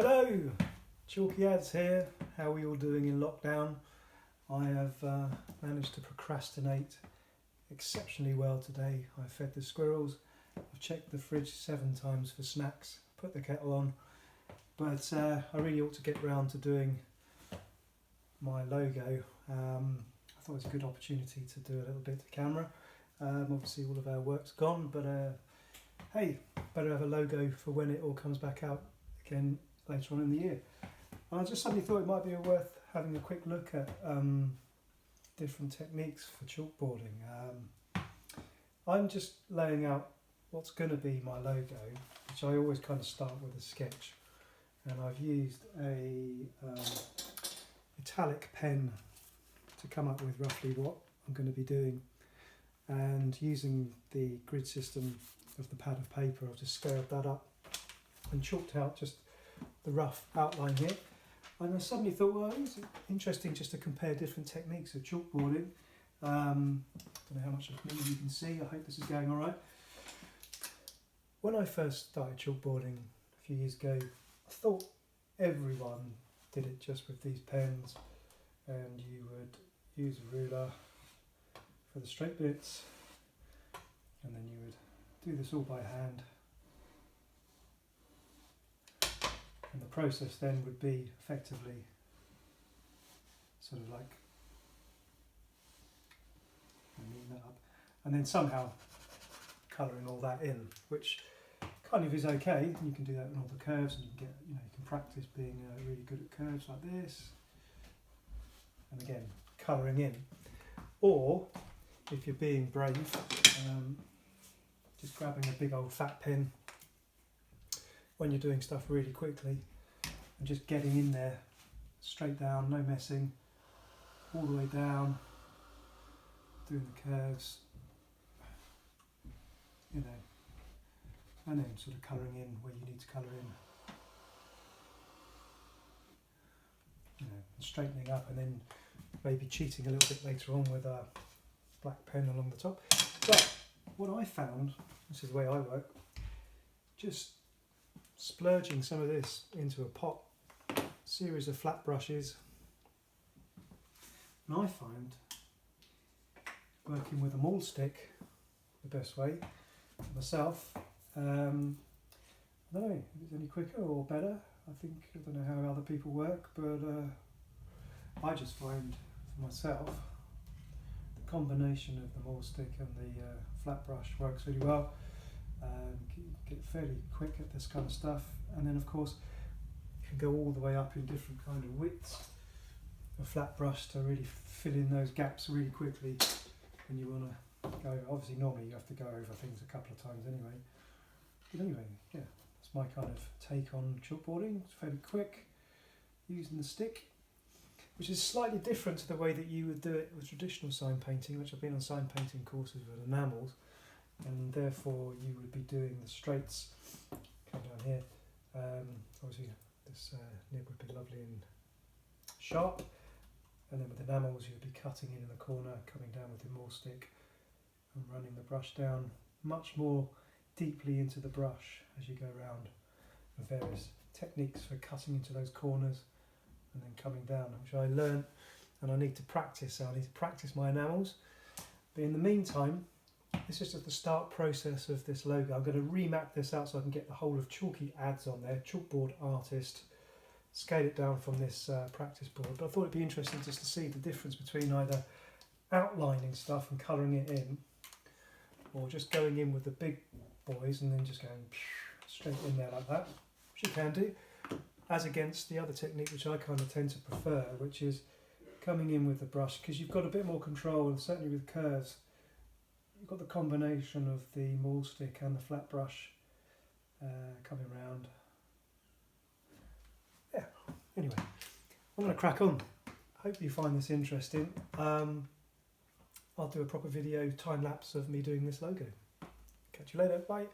Hello, ChalkyAds here. How are we all doing in lockdown? I have managed to procrastinate exceptionally well today. I fed the squirrels, I've checked the fridge 7 times for snacks, put the kettle on, but I really ought to get round to doing my logo. I thought it was a good opportunity to do a little bit to camera. Obviously all of our work's gone, but hey, better have a logo for when it all comes back out again later on in the year. I just suddenly thought it might be worth having a quick look at different techniques for chalkboarding. I'm just laying out what's going to be my logo, which I always kind of start with a sketch, and I've used a metallic pen to come up with roughly what I'm going to be doing, and using the grid system of the pad of paper I've just scaled that up and chalked out just the rough outline here. And I suddenly thought, well, it's interesting just to compare different techniques of chalkboarding. Don't know how much of me you can see, I hope this is going alright. When I first started chalkboarding a few years ago, I thought everyone did it just with these pens, and you would use a ruler for the straight bits, and then you would do this all by hand. And the process then would be effectively sort of like neaten that up, and then somehow colouring all that in, which kind of is okay. You can do that in all the curves, and you can get, you can practice being really good at curves like this, and again colouring in. Or if you're being brave, just grabbing a big old fat pen when you're doing stuff really quickly and just getting in there straight down, no messing, all the way down, doing the curves, and then sort of colouring in where you need to colour in, and straightening up, and then maybe cheating a little bit later on with a black pen along the top. But what I found, this is the way I work, just splurging some of this into a pot, series of flat brushes, and I find working with a maul stick the best way for myself. I don't know if it's any quicker or better. I don't know how other people work, but I just find for myself the combination of the maul stick and the flat brush works really well. Get fairly quick at this kind of stuff, and then of course you can go all the way up in different kind of widths of flat brush to really fill in those gaps really quickly when you want to go over. Obviously normally you have to go over things a couple of times anyway, but anyway, yeah, that's my kind of take on chalkboarding. It's fairly quick using the stick, which is slightly different to the way that you would do it with traditional sign painting, which I've been on sign painting courses with enamels, and therefore you would be doing the straights, come down here, obviously this nib would be lovely and sharp, and then with enamels you would be cutting in the corner, coming down with the maul stick and running the brush down much more deeply into the brush as you go around, with various techniques for cutting into those corners and then coming down, which I learned and I need to practice. So I need to practice my enamels, but in the meantime, this is just the start process of this logo. I'm going to remap this out so I can get the whole of ChalkyAds on there, Chalkboard Artist, scale it down from this practice board. But I thought it'd be interesting just to see the difference between either outlining stuff and colouring it in, or just going in with the big boys and then just going straight in there like that, which you can do, as against the other technique which I kind of tend to prefer, which is coming in with the brush, because you've got a bit more control, and certainly with curves you've got the combination of the maul stick and the flat brush coming round. Yeah, anyway, I'm going to crack on. Hope you find this interesting. I'll do a proper video time lapse of me doing this logo. Catch you later, bye.